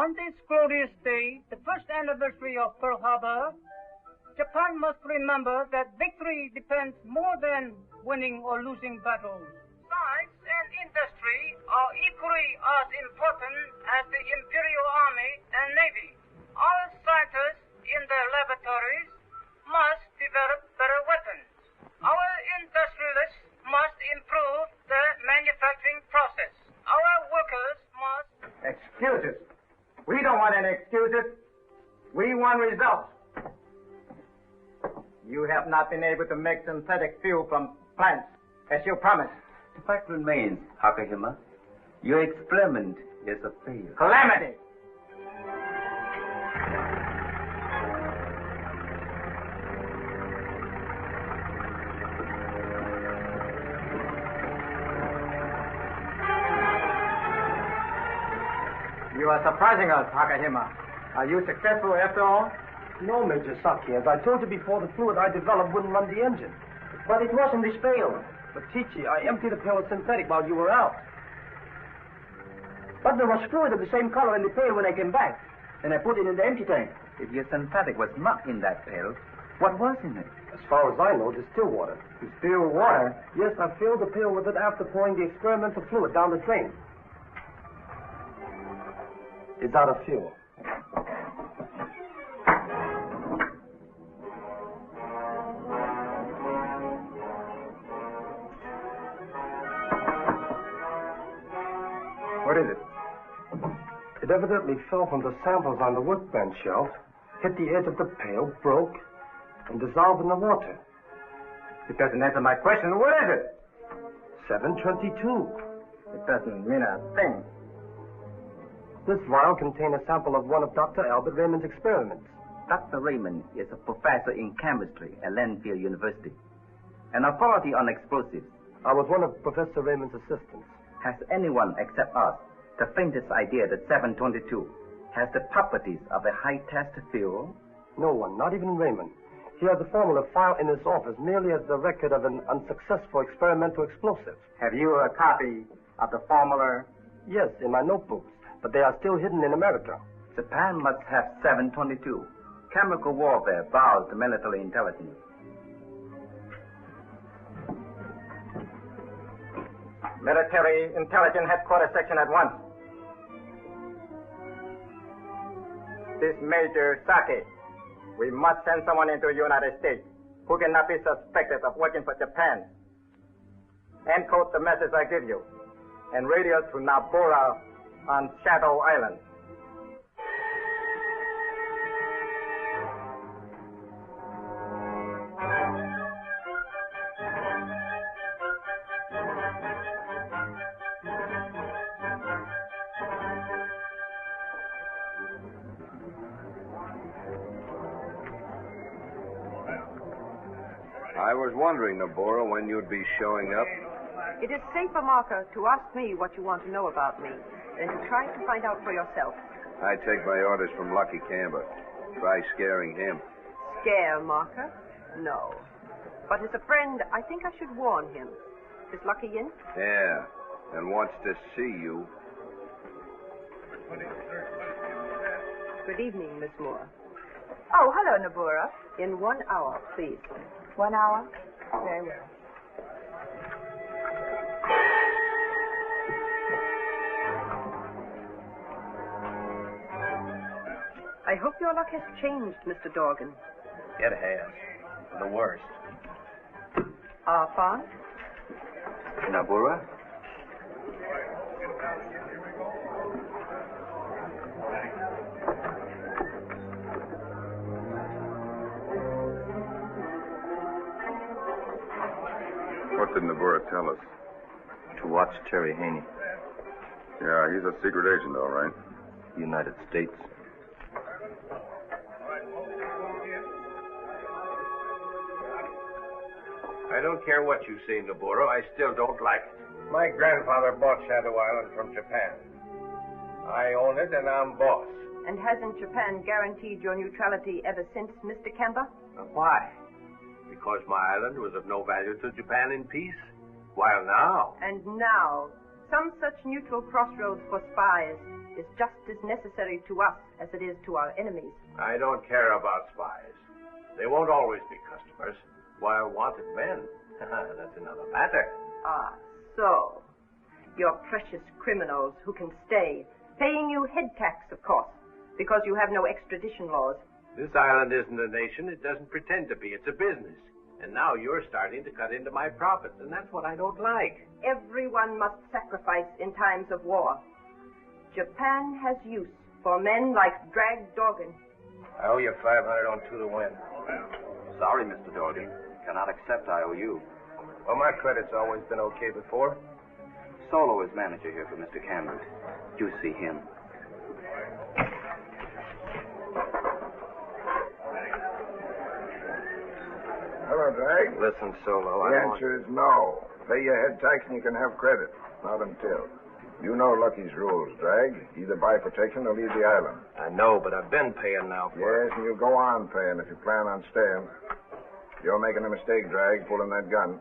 On this glorious day, the first anniversary of Pearl Harbor, Japan must remember that victory depends more than winning or losing battles. Science and industry are equally as important as the Imperial Army and Navy. Our scientists in their laboratories must develop better weapons. Our industrialists must improve the manufacturing process. Our workers must... Excuses. We don't want any excuses. We want results. You have not been able to make synthetic fuel from plants, as you promised. The fact remains, Hakahima, your experiment is a failure. Calamity! You are surprising us, Hakahima. Are you successful after all? No, Major Saki. As I told you before, the fluid I developed wouldn't run the engine. But it was in this pail. But, Chichi, I emptied the pail of synthetic while you were out. But there was fluid of the same color in the pail when I came back. And I put it in the empty tank. If your synthetic was not in that pail, what was in it? As far as I know, distilled water. Distilled water? Yes, I filled the pail with it after pouring the experimental fluid down the drain. It's out of fuel. What is it? It evidently fell from the samples on the workbench shelf, hit the edge of the pail, broke, and dissolved in the water. It doesn't answer my question. What is it? 722. It doesn't mean a thing. This vial contained a sample of one of Dr. Albert Raymond's experiments. Dr. Raymond is a professor in chemistry at Landfield University, an authority on explosives. I was one of Professor Raymond's assistants. Has anyone except us the faintest idea that 722 has the properties of a high-test fuel? No one, not even Raymond. He has the formula filed in his office merely as the record of an unsuccessful experimental explosive. Have you a copy of the formula? Yes, in my notebooks, but they are still hidden in America. Japan must have 722. Chemical warfare bows to military intelligence. Military Intelligence Headquarters Section at once. This Major Saki. We must send someone into the United States who cannot be suspected of working for Japan. Encode the message I give you and radio to Nabora on Shadow Island. I was wondering, Nabora, when you'd be showing up. It is safer, Marco, to ask me what you want to know about me than to try to find out for yourself. I take my orders from Lucky Camber. Try scaring him. Scare, Marco? No. But as a friend, I think I should warn him. Is Lucky in? Yeah, and wants to see you. Good evening, Miss Moore. Oh, hello, Nabora. In 1 hour, please. 1 hour? Very well. I hope your luck has changed, Mr. Dorgan. It has. For the worst. Fon? Nabora? What did Nabora tell us? To watch Terry Haney, Yeah, he's a secret agent, all right. United States. I don't care what you say, Naboro. I still don't like it. My grandfather bought Shadow Island from Japan. I own it, and I'm boss. And hasn't Japan guaranteed your neutrality ever since, Mr. Kemba? Why? Because my island was of no value to Japan in peace? While now... And now, some such neutral crossroads for spies is just as necessary to us as it is to our enemies. I don't care about spies. They won't always be customers, while wanted men. That's another matter. Ah, so. You're precious criminals who can stay, paying you head tax, of course, because you have no extradition laws. This island isn't a nation. It doesn't pretend to be. It's a business. And now you're starting to cut into my profits, and that's what I don't like. Everyone must sacrifice in times of war. Japan has use for men like Drag Dorgan. I owe you 500 on 2 to win. Sorry, Mr. Dorgan. Cannot accept IOU. Well, my credit's always been okay before. Solo is manager here for Mr. Cameron. You see him. Hello, Drake. Listen, Solo, The answer is no. Pay your head tax and you can have credit. Not until. You know Lucky's rules, Drag. Either buy protection or leave the island. I know, but I've been paying now for it. Yes, and you go on paying if you plan on staying. You're making a mistake, Drag, pulling that gun.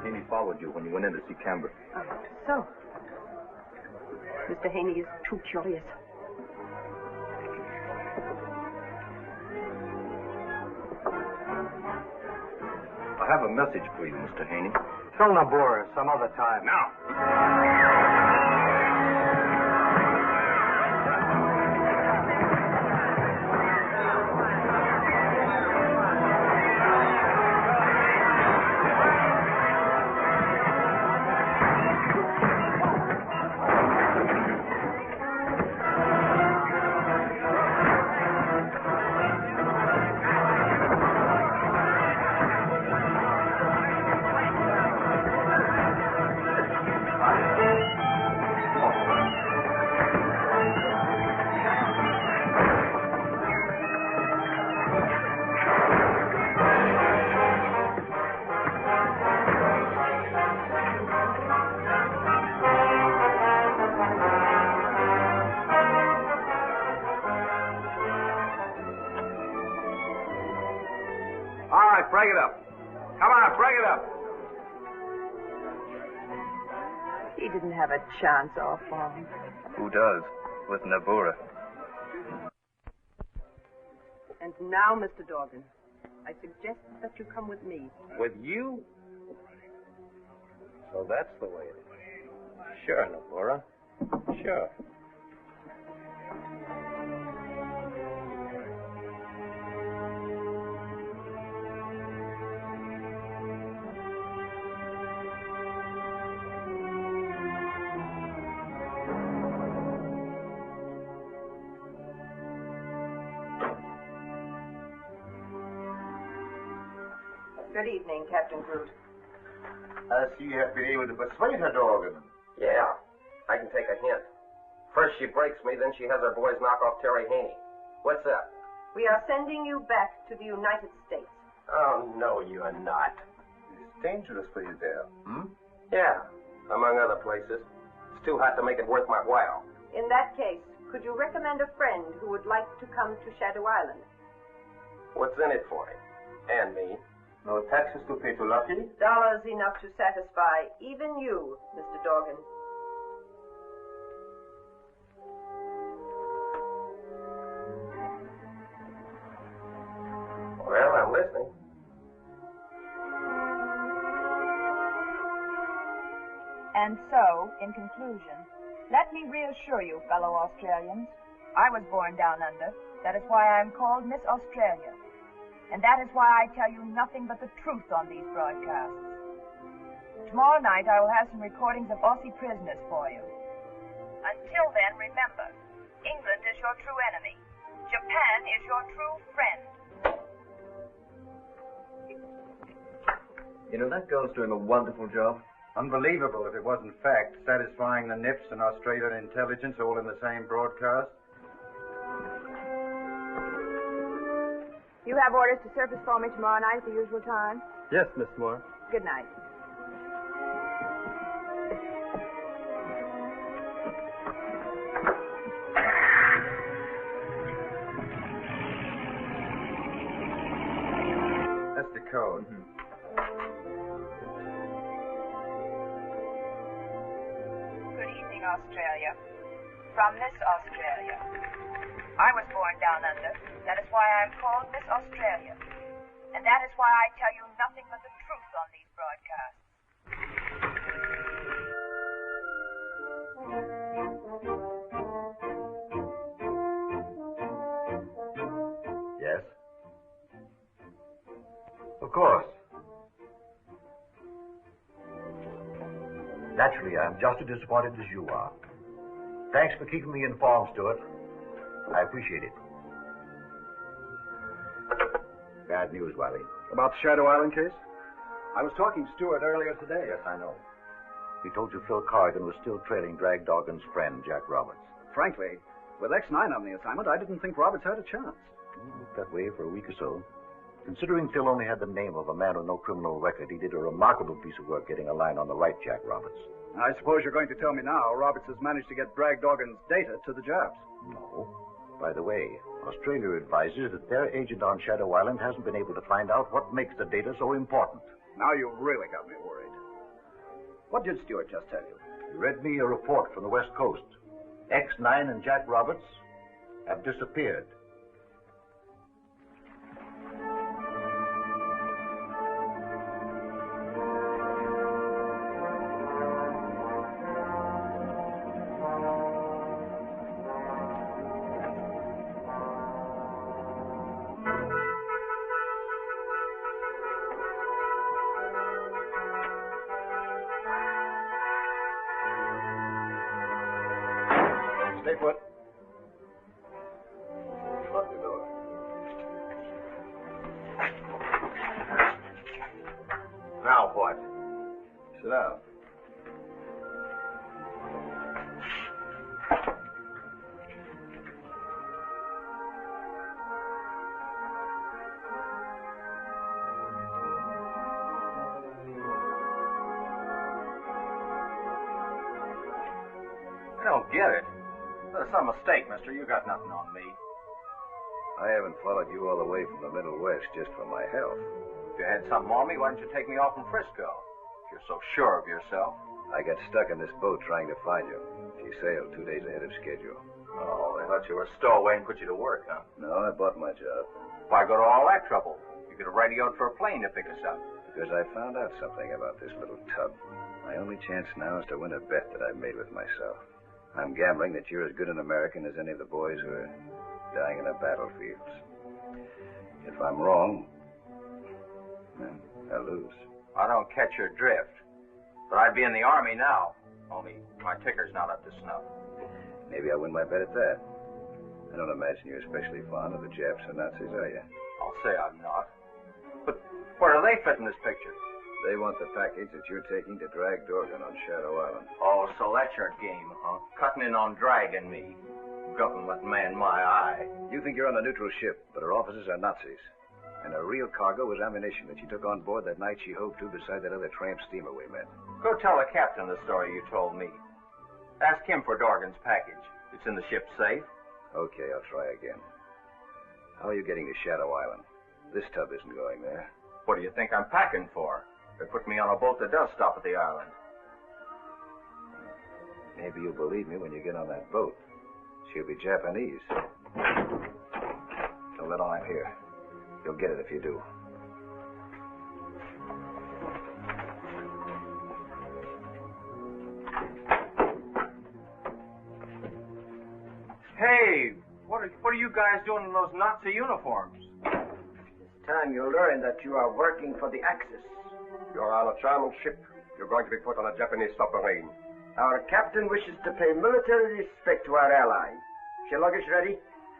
Haney followed you when you went in to see Campbell. So. Mr. Haney is too curious. I have a message for you, Mr. Haney. Tell Nabora some other time. Now. Break it up. Come on, break it up. He didn't have a chance off him. Who does? With Nabora. And now, Mr. Dorgan, I suggest that you come with me. With you? So that's the way it is. Sure, Nabora. Sure. Good evening, Captain Groot. I see you have been able to persuade her, Dorgan. Yeah, I can take a hint. First she breaks me, then she has her boys knock off Terry Haney. What's up? We are sending you back to the United States. Oh, no, you're not. It's dangerous for you there, Yeah, among other places. It's too hot to make it worth my while. In that case, could you recommend a friend who would like to come to Shadow Island? What's in it for him? And me? No taxes to pay to Lucky? Dollars enough to satisfy even you, Mr. Dorgan. Well, I'm listening. And so, in conclusion, let me reassure you, fellow Australians, I was born down under. That is why I am called Miss Australia. And that is why I tell you nothing but the truth on these broadcasts. Tomorrow night I will have some recordings of Aussie prisoners for you. Until then, remember, England is your true enemy. Japan is your true friend. You know, that girl's doing a wonderful job. Unbelievable if it wasn't fact, satisfying the NIPS and Australian intelligence all in the same broadcast. You have orders to surface for me tomorrow night at the usual time? Yes, Miss Moore. Good night. code. Good evening, Australia. From Miss Australia. I was born down under. That is why I am called Miss Australia. And that is why I tell you nothing but the truth on these broadcasts. Yes? Of course. Naturally, I'm just as disappointed as you are. Thanks for keeping me informed, Stuart. I appreciate it. Bad news, Wiley. About the Shadow Island case? I was talking to Stewart earlier today. Yes, I know. He told you Phil Corrigan was still trailing Drag Doggin's friend, Jack Roberts. Frankly, with X-9 on the assignment, I didn't think Roberts had a chance. It looked that way for a week or so. Considering Phil only had the name of a man with no criminal record, he did a remarkable piece of work getting a line on the right Jack Roberts. I suppose you're going to tell me now Roberts has managed to get Drag Doggin's data to the Japs. No. By the way, Australia advises that their agent on Shadow Island hasn't been able to find out what makes the data so important. Now you've really got me worried. What did Stewart just tell you? He read me a report from the West Coast. X-9 and Jack Roberts have disappeared. Stay put. Lock the door. Now what? Sit down. I don't get it. There's some mistake, mister. You got nothing on me. I haven't followed you all the way from the Middle West just for my health. If you had something on me, why didn't you take me off from Frisco? If you're so sure of yourself. I got stuck in this boat trying to find you. She sailed 2 days ahead of schedule. Oh, they let you a stowaway and put you to work, huh? No, I bought my job. Why go to all that trouble? You could have radioed for a plane to pick us up. Because I found out something about this little tub. My only chance now is to win a bet that I've made with myself. I'm gambling that you're as good an American as any of the boys who are dying in the battlefields. If I'm wrong, then I'll lose. I don't catch your drift. But I'd be in the Army now. Only my ticker's not up to snuff. Maybe I'll win my bet at that. I don't imagine you're especially fond of the Japs or Nazis, are you? I'll say I'm not. But where do they fit in this picture? They want the package that you're taking to drag Dorgan on Shadow Island. Oh, so that's your game, huh? Cutting in on dragging me. Government man my eye. You think you're on a neutral ship, but her officers are Nazis. And her real cargo was ammunition that she took on board that night she hove to beside that other tramp steamer we met. Go tell the captain the story you told me. Ask him for Dorgan's package. It's in the ship's safe. Okay, I'll try again. How are you getting to Shadow Island? This tub isn't going there. What do you think I'm packing for? They put me on a boat that does stop at the island. Maybe you'll believe me when you get on that boat. She'll be Japanese. Don't let on I'm here. You'll get it if you do. Hey, what are you guys doing in those Nazi uniforms? This time you'll learn that you are working for the Axis. You're on a German ship. You're going to be put on a Japanese submarine. Our captain wishes to pay military respect to our ally. Is your luggage ready?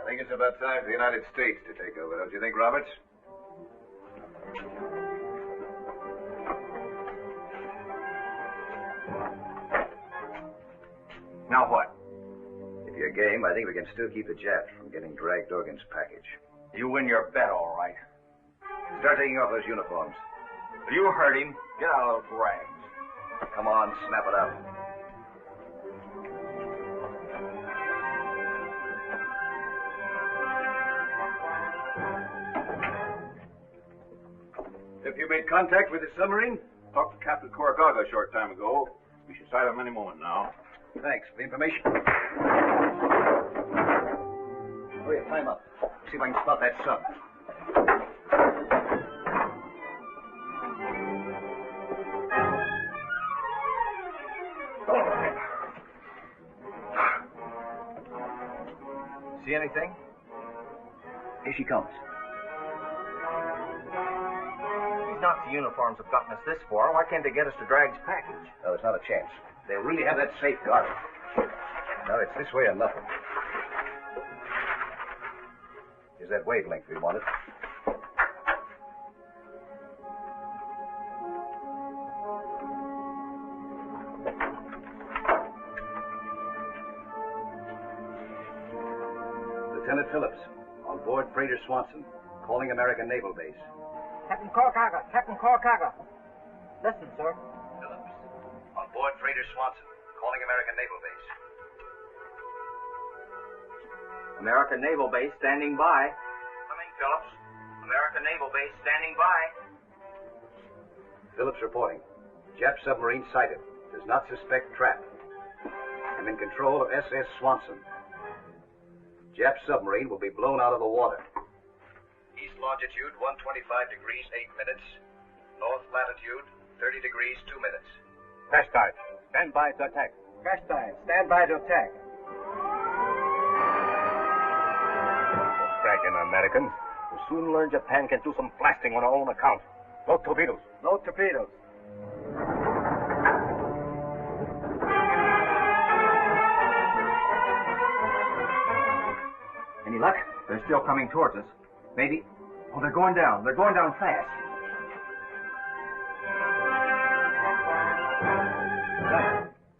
I think it's about time for the United States to take over, don't you think, Roberts? Now what? If you're game, I think we can still keep the Japs from getting Drag Dorgan's package. You win your bet, all right. Start taking off those uniforms. You heard him. Get out of those rags. Come on, snap it up. Have you made contact with the submarine? Talked to Captain Corrigaga a short time ago. We should sight him any moment now. Thanks for the information. Hurry up, climb up. See if I can spot that sub. See anything? Here she comes. These Nazi uniforms have gotten us this far. Why can't they get us to Dragg's package? No, there's not a chance. They really have that safe guarded. No, it's this way or nothing. Here's that wavelength we wanted. Lieutenant Phillips, on board freighter Swanson, calling American Naval Base. Captain Corrigaga. Listen, sir. Phillips, on board freighter Swanson, calling American Naval Base. American Naval Base standing by. Coming, Phillips. American Naval Base standing by. Phillips reporting. Jap submarine sighted. Does not suspect trap. I'm in control of SS Swanson. Jap submarine will be blown out of the water. East longitude 125 degrees 8 minutes. North latitude 30 degrees 2 minutes. Crash dive. Stand by to attack. Crash dive. Stand by to attack. Bragging Americans. We'll soon learn Japan can do some blasting on our own account. No torpedoes. No torpedoes. Any luck? They're still coming towards us. Maybe. Oh, they're going down. They're going down fast.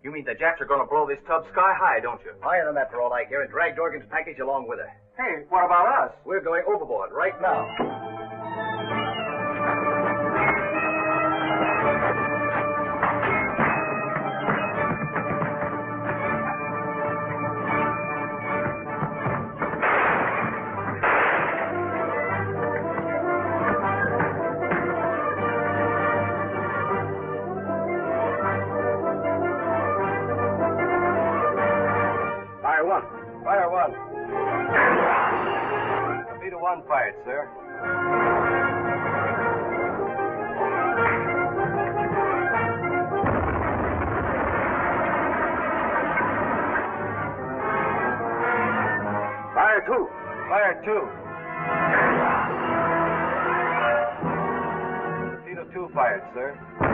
You mean the Japs are going to blow this tub sky high, don't you? Higher than that for all I care, and drag Dorgan's package along with her. Hey, what about us? We're going overboard right now. Fire one. Torpedo one fired, sir. Fire two. Fire two. Torpedo two fired, sir.